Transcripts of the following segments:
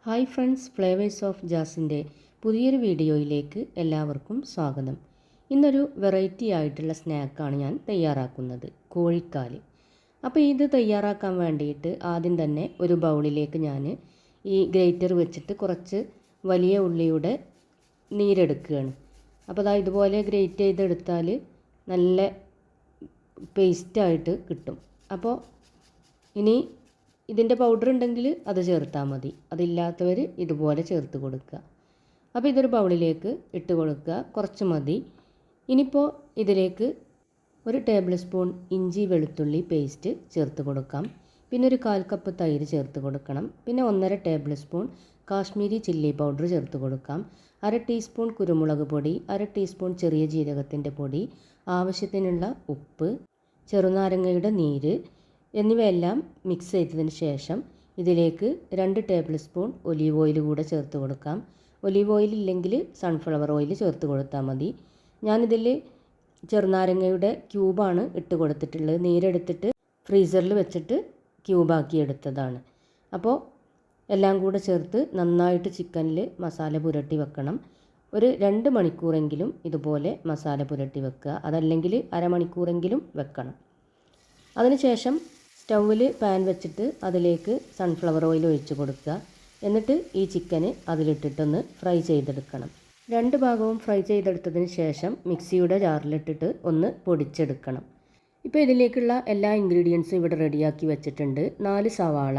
Hi friends, flavours of ജാസിൻ്റെ പുതിയൊരു വീഡിയോയിലേക്ക് എല്ലാവർക്കും സ്വാഗതം. ഇന്നൊരു വെറൈറ്റി ആയിട്ടുള്ള സ്നാക്കാണ് ഞാൻ തയ്യാറാക്കുന്നത്, കോഴിക്കാല്. അപ്പോൾ ഇത് തയ്യാറാക്കാൻ വേണ്ടിയിട്ട് ആദ്യം തന്നെ ഒരു ബൗളിലേക്ക് ഞാൻ ഈ ഗ്രേറ്റർ വെച്ചിട്ട് കുറച്ച് വലിയ ഉള്ളിയുടെ നീരെടുക്കുകയാണ്. അപ്പോൾ അതാ ഇതുപോലെ ഗ്രേറ്റ് ചെയ്തെടുത്താൽ നല്ല പേസ്റ്റായിട്ട് കിട്ടും. അപ്പോൾ ഇനി ഇതിൻ്റെ പൗഡർ ഉണ്ടെങ്കിൽ അത് ചേർത്താൽ മതി, അതില്ലാത്തവർ ഇതുപോലെ ചേർത്ത് കൊടുക്കുക. അപ്പോൾ ഇതൊരു ബൗളിലേക്ക് ഇട്ട് കൊടുക്കുക, കുറച്ച് മതി. ഇനിയിപ്പോൾ ഇതിലേക്ക് ഒരു ടേബിൾ സ്പൂൺ ഇഞ്ചി വെളുത്തുള്ളി പേസ്റ്റ് ചേർത്ത് കൊടുക്കാം. പിന്നെ ഒരു 1/4 കപ്പ് തൈര് ചേർത്ത് കൊടുക്കണം. പിന്നെ 1.5 table spoon Kashmiri chilli powder ചേർത്ത് കൊടുക്കാം. 1/2 ടീസ്പൂൺ കുരുമുളക് പൊടി, 1/2 ടീസ്പൂൺ ചെറിയ ജീരകത്തിൻ്റെ പൊടി, ആവശ്യത്തിനുള്ള ഉപ്പ്, ചെറുനാരങ്ങയുടെ നീര് എന്നിവയെല്ലാം മിക്സ് ചെയ്തതിന് ശേഷം ഇതിലേക്ക് 2 ടേബിൾ സ്പൂൺ ഒലീവ് ഓയിൽ കൂടെ ചേർത്ത് കൊടുക്കാം. ഒലീവ് ഓയിൽ ഇല്ലെങ്കിൽ സൺഫ്ലവർ ഓയിൽ ചേർത്ത് കൊടുത്താൽ മതി. ഞാനിതിൽ ചെറുനാരങ്ങയുടെ ക്യൂബാണ് ഇട്ട് കൊടുത്തിട്ടുള്ളത്. നീരെടുത്തിട്ട് ഫ്രീസറിൽ വെച്ചിട്ട് ക്യൂബാക്കി എടുത്തതാണ്. അപ്പോൾ എല്ലാം കൂടെ ചേർത്ത് നന്നായിട്ട് ചിക്കനിൽ മസാല പുരട്ടി വെക്കണം. ഒരു 2 മണിക്കൂറെങ്കിലും ഇതുപോലെ മസാല പുരട്ടി വെക്കുക, അതല്ലെങ്കിൽ അരമണിക്കൂറെങ്കിലും വെക്കണം. അതിനുശേഷം സ്റ്റൗവിൽ പാൻ വെച്ചിട്ട് അതിലേക്ക് സൺഫ്ലവർ ഓയിൽ ഒഴിച്ച് കൊടുക്കുക. എന്നിട്ട് ഈ ചിക്കന് അതിലിട്ടിട്ടൊന്ന് ഫ്രൈ ചെയ്തെടുക്കണം. 2 ഭാഗവും ഫ്രൈ ചെയ്തെടുത്തതിന് ശേഷം മിക്സിയുടെ ജാറിലിട്ടിട്ട് ഒന്ന് പൊടിച്ചെടുക്കണം. ഇപ്പോൾ ഇതിലേക്കുള്ള എല്ലാ ഇൻഗ്രീഡിയൻസും ഇവിടെ റെഡിയാക്കി വെച്ചിട്ടുണ്ട്. 4 സവാള,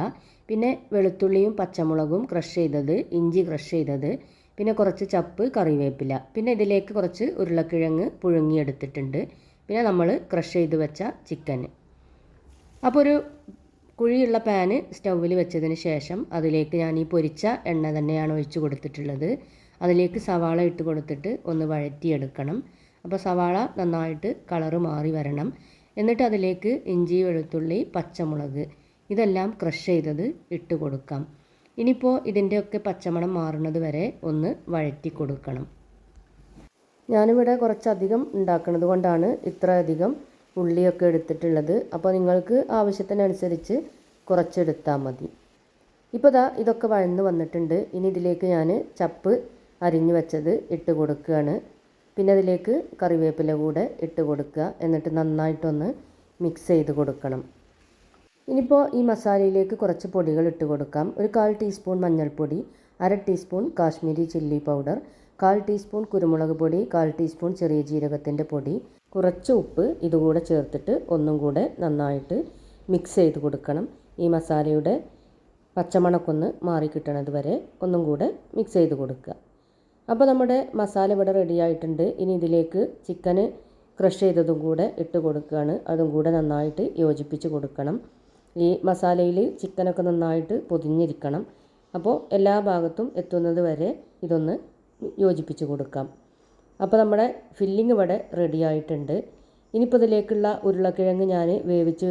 പിന്നെ വെളുത്തുള്ളിയും പച്ചമുളകും ക്രഷ് ചെയ്തത്, ഇഞ്ചി ക്രഷ് ചെയ്തത്, പിന്നെ കുറച്ച് ചപ്പ്, കറിവേപ്പില, പിന്നെ ഇതിലേക്ക് കുറച്ച് ഉരുളക്കിഴങ്ങ് പുഴുങ്ങിയെടുത്തിട്ടുണ്ട്, പിന്നെ നമ്മൾ ക്രഷ് ചെയ്ത് വെച്ച ചിക്കന്. അപ്പോൾ ഒരു കുഴിയുള്ള പാന് സ്റ്റൗവിൽ വെച്ചതിന് ശേഷം അതിലേക്ക് ഞാൻ ഈ പൊരിച്ച എണ്ണ തന്നെയാണ് ഒഴിച്ച് കൊടുത്തിട്ടുള്ളത്. അതിലേക്ക് സവാള ഇട്ട് കൊടുത്തിട്ട് ഒന്ന് വഴറ്റിയെടുക്കണം. അപ്പോൾ സവാള നന്നായിട്ട് കളറ് മാറി വരണം. എന്നിട്ട് അതിലേക്ക് ഇഞ്ചി വെളുത്തുള്ളി പച്ചമുളക് ഇതെല്ലാം ക്രഷ് ചെയ്തത് ഇട്ട് കൊടുക്കാം. ഇനിയിപ്പോൾ ഇതിൻ്റെയൊക്കെ പച്ചമണം മാറുന്നത് വരെ ഒന്ന് വഴറ്റി കൊടുക്കണം. ഞാനിവിടെ കുറച്ചധികം ഉണ്ടാക്കുന്നത് കൊണ്ടാണ് ഇത്രയധികം ഉള്ളിയൊക്കെ എടുത്തിട്ടുള്ളത്. അപ്പോൾ നിങ്ങൾക്ക് ആവശ്യത്തിനനുസരിച്ച് കുറച്ചെടുത്താൽ മതി. ഇപ്പോൾ ഇതൊക്കെ വഴന്ന് വന്നിട്ടുണ്ട്. ഇനി ഇതിലേക്ക് ഞാൻ ചപ്പ് അരിഞ്ഞു വെച്ചത് ഇട്ട് കൊടുക്കുകയാണ്. പിന്നെ അതിലേക്ക് കറിവേപ്പില കൂടെ ഇട്ട് കൊടുക്കുക. എന്നിട്ട് നന്നായിട്ടൊന്ന് മിക്സ് ചെയ്ത് കൊടുക്കണം. ഇനിയിപ്പോൾ ഈ മസാലയിലേക്ക് കുറച്ച് പൊടികൾ ഇട്ട് കൊടുക്കാം. ഒരു 1/4 ടീസ്പൂൺ മഞ്ഞൾപ്പൊടി, 1/2 teaspoon Kashmiri chilli powder, 1/4 teaspoon കുരുമുളക് പൊടി, 1/4 ടീസ്പൂൺ ചെറിയ ജീരകത്തിൻ്റെ പൊടി, കുറച്ച് ഉപ്പ് ഇതുകൂടെ ചേർത്തിട്ട് ഒന്നും കൂടെ നന്നായിട്ട് മിക്സ് ചെയ്ത് കൊടുക്കണം. ഈ മസാലയുടെ പച്ചമണക്കൊന്ന് മാറിക്കിട്ടണത് വരെ ഒന്നും കൂടെ മിക്സ് ചെയ്ത് കൊടുക്കുക. അപ്പോൾ നമ്മുടെ മസാല ഇവിടെ റെഡി ആയിട്ടുണ്ട്. ഇനി ഇതിലേക്ക് ചിക്കന് ക്രഷ് ചെയ്തതും കൂടെ ഇട്ട് കൊടുക്കുകയാണ്. അതും കൂടെ നന്നായിട്ട് യോജിപ്പിച്ച് കൊടുക്കണം. ഈ മസാലയിൽ ചിക്കനൊക്കെ നന്നായിട്ട് പൊതിഞ്ഞിരിക്കണം. അപ്പോൾ എല്ലാ ഭാഗത്തും എത്തുന്നത് വരെ ഇതൊന്ന് യോജിപ്പിച്ച് കൊടുക്കാം. അപ്പോൾ നമ്മുടെ ഫില്ലിങ് ഇവിടെ റെഡി ആയിട്ടുണ്ട്. ഇനിയിപ്പോൾ ഇതിലേക്കുള്ള ഉരുളക്കിഴങ്ങ് ഞാൻ വേവിച്ച്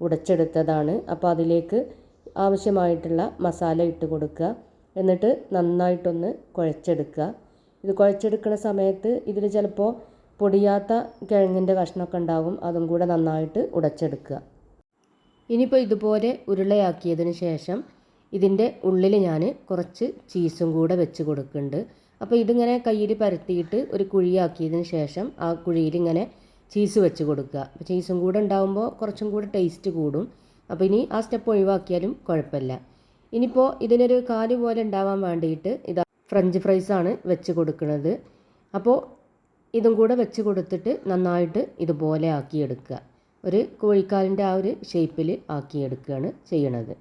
ഉടച്ചെടുത്തതാണ്. അപ്പോൾ അതിലേക്ക് ആവശ്യമായിട്ടുള്ള മസാല ഇട്ട് കൊടുക്കുക. എന്നിട്ട് നന്നായിട്ടൊന്ന് കുഴച്ചെടുക്കുക. ഇത് കുഴച്ചെടുക്കുന്ന സമയത്ത് ഇതിൽ ചിലപ്പോൾ പൊടിയാത്ത കിഴങ്ങിൻ്റെ കഷ്ണമൊക്കെ ഉണ്ടാകും, അതും കൂടെ നന്നായിട്ട് ഉടച്ചെടുക്കുക. ഇനിയിപ്പോൾ ഇതുപോലെ ഉരുളയാക്കിയതിന് ശേഷം ഇതിൻ്റെ ഉള്ളിൽ ഞാൻ കുറച്ച് ചീസും കൂടെ വെച്ച് കൊടുക്കുന്നുണ്ട്. അപ്പോൾ ഇതിങ്ങനെ കയ്യിൽ പരത്തിയിട്ട് ഒരു കുഴിയാക്കിയതിന് ശേഷം ആ കുഴിയിൽ ഇങ്ങനെ ചീസ് വെച്ച് കൊടുക്കുക. അപ്പോൾ ചീസും കൂടെ ഉണ്ടാകുമ്പോൾ കുറച്ചും കൂടെ ടേസ്റ്റ് കൂടും. അപ്പോൾ ഇനി ആ സ്റ്റെപ്പ് ഒഴിവാക്കിയാലും കുഴപ്പമില്ല. ഇനിയിപ്പോൾ ഇതിനൊരു കാല് പോലെ ഉണ്ടാവാൻ വേണ്ടിയിട്ട് ഇതാ ഫ്രഞ്ച് ഫ്രൈസാണ് വെച്ച് കൊടുക്കുന്നത്. അപ്പോൾ ഇതും കൂടെ വെച്ച് കൊടുത്തിട്ട് നന്നായിട്ട് ഇതുപോലെ ആക്കിയെടുക്കുക. ഒരു കോഴിക്കാലിൻ്റെ ആ ഒരു ഷേപ്പിൽ ആക്കിയെടുക്കുകയാണ് ചെയ്യണത്.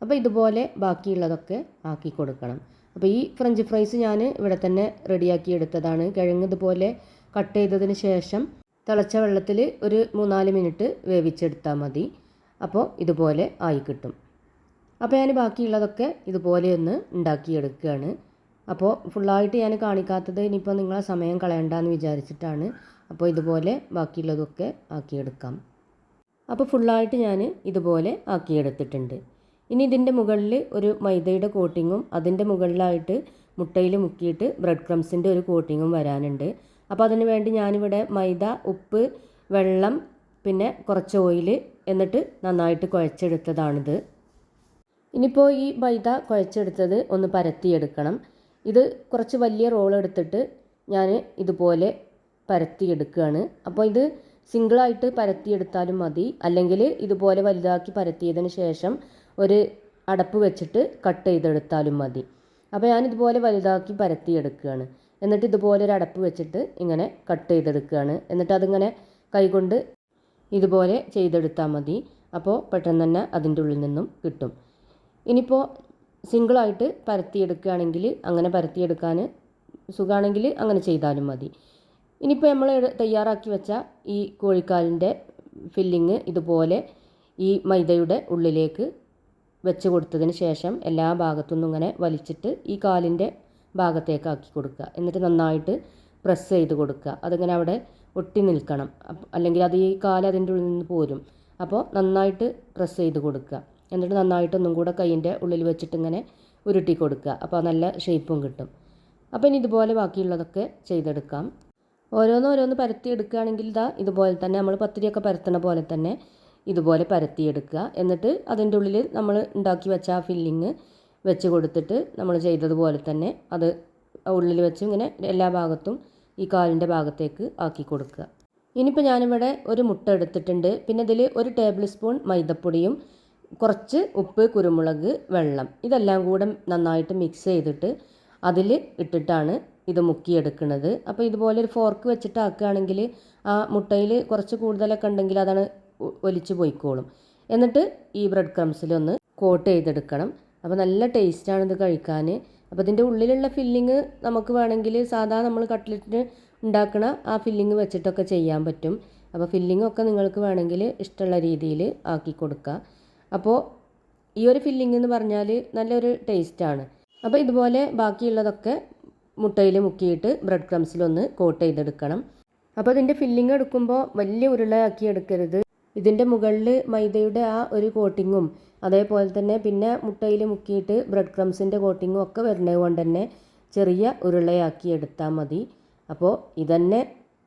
അപ്പോൾ ഇതുപോലെ ബാക്കിയുള്ളതൊക്കെ ആക്കി കൊടുക്കണം. അപ്പോൾ ഈ ഫ്രഞ്ച് ഫ്രൈസ് ഞാൻ ഇവിടെ തന്നെ റെഡിയാക്കി എടുത്തതാണ്. കിഴങ്ങ് ഇതുപോലെ കട്ട് ചെയ്തതിന് ശേഷം തിളച്ച വെള്ളത്തിൽ ഒരു 3-4 മിനിറ്റ് വേവിച്ചെടുത്താൽ മതി. അപ്പോൾ ഇതുപോലെ ആയി കിട്ടും. അപ്പോൾ ഞാൻ ബാക്കിയുള്ളതൊക്കെ ഇതുപോലെ ഒന്ന് ഉണ്ടാക്കിയെടുക്കുകയാണ്. അപ്പോൾ ഫുള്ളായിട്ട് ഞാൻ കാണിക്കാത്തത് ഇനിയിപ്പോൾ നിങ്ങളെ സമയം കളയണ്ടെന്ന് വിചാരിച്ചിട്ടാണ്. അപ്പോൾ ഇതുപോലെ ബാക്കിയുള്ളതൊക്കെ ആക്കിയെടുക്കാം. അപ്പോൾ ഫുള്ളായിട്ട് ഞാൻ ഇതുപോലെ ആക്കിയെടുത്തിട്ടുണ്ട്. ഇനി ഇതിൻ്റെ മുകളിൽ ഒരു മൈദയുടെ കോട്ടിങ്ങും അതിൻ്റെ മുകളിലായിട്ട് മുട്ടയിൽ മുക്കിയിട്ട് ബ്രെഡ് ക്രംസിൻ്റെ ഒരു കോട്ടിങ്ങും വരാനുണ്ട്. അപ്പോൾ അതിന് വേണ്ടി ഞാനിവിടെ മൈദ, ഉപ്പ്, വെള്ളം, പിന്നെ കുറച്ച് ഓയിൽ എന്നിട്ട് നന്നായിട്ട് കുഴച്ചെടുത്തതാണിത്. ഇനിയിപ്പോൾ ഈ മൈദ കുഴച്ചെടുത്തത് ഒന്ന് പരത്തിയെടുക്കണം. ഇത് കുറച്ച് വലിയ റോൾ എടുത്തിട്ട് ഞാൻ ഇതുപോലെ പരത്തിയെടുക്കുകയാണ്. അപ്പോൾ ഇത് സിംഗിളായിട്ട് പരത്തിയെടുത്താലും മതി, അല്ലെങ്കിൽ ഇതുപോലെ വലുതാക്കി പരത്തിയതിന് ശേഷം ഒരു അടപ്പ് വെച്ചിട്ട് കട്ട് ചെയ്തെടുത്താലും മതി. അപ്പോൾ ഞാനിതുപോലെ വലുതാക്കി പരത്തിയെടുക്കുകയാണ്. എന്നിട്ട് ഇതുപോലെ ഒരു അടപ്പ് വെച്ചിട്ട് ഇങ്ങനെ കട്ട് ചെയ്തെടുക്കുകയാണ്. എന്നിട്ട് അതിങ്ങനെ കൈകൊണ്ട് ഇതുപോലെ ചെയ്തെടുത്താൽ മതി. അപ്പോൾ പെട്ടെന്ന് തന്നെ അതിൻ്റെ ഉള്ളിൽ നിന്നും കിട്ടും. ഇനിയിപ്പോൾ സിംഗിളായിട്ട് പരത്തിയെടുക്കുകയാണെങ്കിൽ അങ്ങനെ പരത്തിയെടുക്കാൻ സുഖമാണെങ്കിൽ അങ്ങനെ ചെയ്താലും മതി. ഇനിയിപ്പോൾ നമ്മൾ തയ്യാറാക്കി വെച്ച ഈ കോഴിക്കാലിൻ്റെ ഫില്ലിങ് ഇതുപോലെ ഈ മൈദയുടെ ഉള്ളിലേക്ക് വെച്ച് കൊടുത്തതിന് ശേഷം എല്ലാ ഭാഗത്തുനിന്നും ഇങ്ങനെ വലിച്ചിട്ട് ഈ കാലിൻ്റെ ഭാഗത്തേക്കാക്കി കൊടുക്കുക. എന്നിട്ട് നന്നായിട്ട് പ്രസ് ചെയ്ത് കൊടുക്കുക. അതിങ്ങനെ അവിടെ ഒട്ടി നിൽക്കണം, അല്ലെങ്കിൽ അത് ഈ കാല് അതിൻ്റെ ഉള്ളിൽ നിന്ന് പോരും. അപ്പോൾ നന്നായിട്ട് പ്രസ് ചെയ്ത് കൊടുക്കുക. എന്നിട്ട് നന്നായിട്ട് ഒന്നും കൂടെ കൈയിൻ്റെ ഉള്ളിൽ വെച്ചിട്ട് ഇങ്ങനെ ഉരുട്ടി കൊടുക്കുക. അപ്പോൾ നല്ല ഷേപ്പും കിട്ടും. അപ്പോൾ ഇനി ഇതുപോലെ ബാക്കിയുള്ളതൊക്കെ ചെയ്തെടുക്കാം. ഓരോന്ന് പരത്തി എടുക്കുകയാണെങ്കിൽ ഇതുപോലെ തന്നെ നമ്മൾ പത്തിരിയൊക്കെ പരത്തണ പോലെ തന്നെ ഇതുപോലെ പരത്തിയെടുക്കുക. എന്നിട്ട് അതിൻ്റെ ഉള്ളിൽ നമ്മൾ ഉണ്ടാക്കി വെച്ച ആ ഫില്ലിങ് വെച്ച് കൊടുത്തിട്ട് നമ്മൾ ചെയ്തതുപോലെ തന്നെ അത് ഉള്ളിൽ വെച്ച് ഇങ്ങനെ എല്ലാ ഭാഗത്തും ഈ കാലിൻ്റെ ഭാഗത്തേക്ക് ആക്കി കൊടുക്കുക. ഇനിയിപ്പോൾ ഞാനിവിടെ ഒരു മുട്ട എടുത്തിട്ടുണ്ട്. പിന്നെ ഇതിൽ 1 ടേബിൾ സ്പൂൺ മൈദപ്പൊടിയും കുറച്ച് ഉപ്പ്, കുരുമുളക്, വെള്ളം ഇതെല്ലാം കൂടെ നന്നായിട്ട് മിക്സ് ചെയ്തിട്ട് അതിൽ ഇട്ടിട്ടാണ് ഇത് മുക്കിയെടുക്കുന്നത്. അപ്പോൾ ഇതുപോലെ ഒരു ഫോർക്ക് വെച്ചിട്ട് ആക്കുകയാണെങ്കിൽ ആ മുട്ടയിൽ കുറച്ച് കൂടുതലൊക്കെ ഉണ്ടെങ്കിൽ അതാണ് ഒലിച്ച് പോയിക്കോളും. എന്നിട്ട് ഈ ബ്രെഡ് ക്രംസിലൊന്ന് കോട്ട് ചെയ്തെടുക്കണം. അപ്പോൾ നല്ല ടേസ്റ്റാണ് ഇത് കഴിക്കാൻ. അപ്പോൾ ഇതിൻ്റെ ഉള്ളിലുള്ള ഫില്ലിങ് നമുക്ക് വേണമെങ്കിൽ സാധാ നമ്മൾ കട്ട്ലറ്റിന് ഉണ്ടാക്കുന്ന ആ ഫില്ലിങ് വെച്ചിട്ടൊക്കെ ചെയ്യാൻ പറ്റും. അപ്പോൾ ഫില്ലിങ്ങൊക്കെ നിങ്ങൾക്ക് വേണമെങ്കിൽ ഇഷ്ടമുള്ള രീതിയിൽ ആക്കി കൊടുക്കുക. അപ്പോൾ ഈ ഒരു ഫില്ലിങ് എന്ന് പറഞ്ഞാൽ നല്ലൊരു ടേസ്റ്റാണ്. അപ്പോൾ ഇതുപോലെ ബാക്കിയുള്ളതൊക്കെ മുട്ടയിൽ മുക്കിയിട്ട് ബ്രെഡ് ക്രംസിലൊന്ന് കോട്ട് ചെയ്തെടുക്കണം. അപ്പോൾ ഇതിൻ്റെ ഫില്ലിങ് എടുക്കുമ്പോൾ വലിയ ഉരുളയാക്കി എടുക്കരുത്. ഇതിൻ്റെ മുകളിൽ മൈദയുടെ ആ ഒരു കോട്ടിങ്ങും അതേപോലെ തന്നെ പിന്നെ മുട്ടയിൽ മുക്കിയിട്ട് ബ്രെഡ് ക്രംസിൻ്റെ കോട്ടിങ്ങും ഒക്കെ വരുന്നത് കൊണ്ട് തന്നെ ചെറിയ ഉരുളയാക്കി എടുത്താൽ മതി. അപ്പോൾ ഇതന്നെ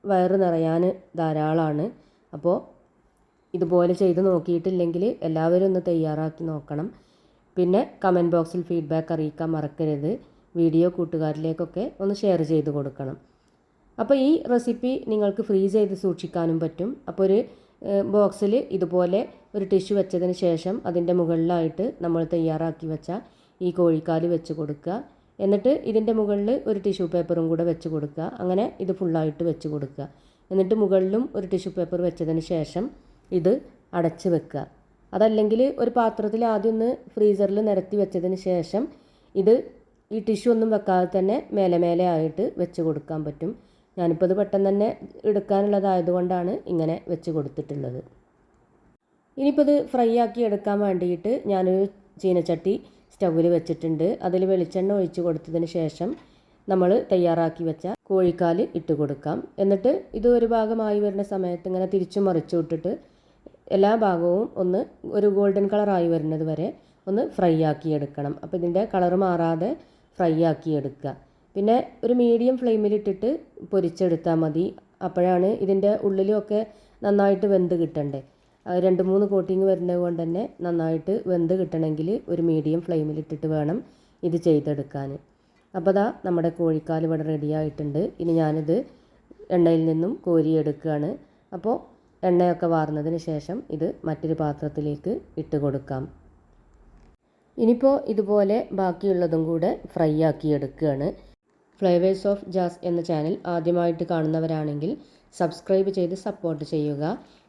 വയറ് നിറയാൻ ധാരാളമാണ്. അപ്പോൾ ഇതുപോലെ ചെയ്ത് നോക്കിയിട്ടില്ലെങ്കിൽ എല്ലാവരും ഒന്ന് തയ്യാറാക്കി നോക്കണം. പിന്നെ കമൻറ്റ് ബോക്സിൽ ഫീഡ്ബാക്ക് അറിയിക്കാൻ മറക്കരുത്. വീഡിയോ കൂട്ടുകാരിലേക്കൊക്കെ ഒന്ന് ഷെയർ ചെയ്ത് കൊടുക്കണം. അപ്പോൾ ഈ റെസിപ്പി നിങ്ങൾക്ക് ഫ്രീസ് ചെയ്ത് സൂക്ഷിക്കാനും പറ്റും. അപ്പോൾ ഒരു ബോക്സിൽ ഇതുപോലെ ഒരു ടിഷ്യൂ വെച്ചതിന് ശേഷം അതിൻ്റെ മുകളിലായിട്ട് നമ്മൾ തയ്യാറാക്കി വെച്ച ഈ കോഴിക്കാല് വെച്ച് കൊടുക്കുക. എന്നിട്ട് ഇതിൻ്റെ മുകളിൽ ഒരു ടിഷ്യൂ പേപ്പറും കൂടെ വെച്ച് കൊടുക്കുക. അങ്ങനെ ഇത് ഫുള്ളായിട്ട് വെച്ച് കൊടുക്കുക. എന്നിട്ട് മുകളിലും ഒരു ടിഷ്യൂ പേപ്പർ വെച്ചതിന് ശേഷം ഇത് അടച്ച് വെക്കുക. അതല്ലെങ്കിൽ ഒരു പാത്രത്തിൽ ആദ്യം ഒന്ന് ഫ്രീസറിൽ നിരത്തി വെച്ചതിന് ശേഷം ഇത് ഈ ടിഷ്യൂ ഒന്നും വെക്കാതെ തന്നെ മേലെ ആയിട്ട് വെച്ച് കൊടുക്കാൻ പറ്റും. ഞാനിപ്പോൾ ഇത് പെട്ടെന്ന് തന്നെ എടുക്കാനുള്ളതായതുകൊണ്ടാണ് ഇങ്ങനെ വെച്ച് കൊടുത്തിട്ടുള്ളത്. ഇനിയിപ്പോൾ ഇത് ഫ്രൈ ആക്കി എടുക്കാൻ വേണ്ടിയിട്ട് ഞാനൊരു ചീനച്ചട്ടി സ്റ്റൗവിൽ വെച്ചിട്ടുണ്ട്. അതിൽ വെളിച്ചെണ്ണ ഒഴിച്ച് കൊടുത്തതിന് ശേഷം നമ്മൾ തയ്യാറാക്കി വെച്ച കോഴിക്കാല് ഇട്ട് കൊടുക്കാം. എന്നിട്ട് ഇത് ഒരു ഭാഗമായി വരുന്ന സമയത്ത് ഇങ്ങനെ തിരിച്ചു മറിച്ചു വിട്ടിട്ട് എല്ലാ ഭാഗവും ഒന്ന് ഒരു ഗോൾഡൻ കളറായി വരുന്നത് വരെ ഒന്ന് ഫ്രൈ ആക്കി എടുക്കണം. അപ്പോൾ ഇതിൻ്റെ കളറ് മാറാതെ ഫ്രൈ ആക്കി എടുക്കുക. പിന്നെ ഒരു മീഡിയം ഫ്ലെയിമിലിട്ടിട്ട് പൊരിച്ചെടുത്താൽ മതി. അപ്പോഴാണ് ഇതിൻ്റെ ഉള്ളിലൊക്കെ നന്നായിട്ട് വെന്ത് കിട്ടണ്ടേ. 2-3 കോട്ടിങ് വരുന്നത് കൊണ്ട് തന്നെ നന്നായിട്ട് വെന്ത് കിട്ടണമെങ്കിൽ ഒരു മീഡിയം ഫ്ലെയിമിലിട്ടിട്ട് വേണം ഇത് ചെയ്തെടുക്കാൻ. അപ്പോൾ നമ്മുടെ കോഴിക്കാൽ ഇവിടെ റെഡി ആയിട്ടുണ്ട്. ഇനി ഞാനിത് എണ്ണയിൽ നിന്നും കോരിയെടുക്കുകയാണ്. അപ്പോൾ എണ്ണയൊക്കെ വാർന്നതിന് ശേഷം ഇത് മറ്റൊരു പാത്രത്തിലേക്ക് ഇട്ട് കൊടുക്കാം. ഇനിയിപ്പോൾ ഇതുപോലെ ബാക്കിയുള്ളതും കൂടെ ഫ്രൈ ആക്കി എടുക്കുകയാണ്. ഫ്ലേവേഴ്സ് ഓഫ് ജാസ് എന്ന ചാനൽ ആദ്യമായിട്ട് കാണുന്നവരാണെങ്കിൽ സബ്സ്ക്രൈബ് ചെയ്ത് സപ്പോർട്ട് ചെയ്യുക.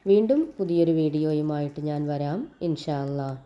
വീണ്ടും പുതിയൊരു വീഡിയോയുമായിട്ട് ഞാൻ വരാം ഇൻഷാ അല്ലാഹ്.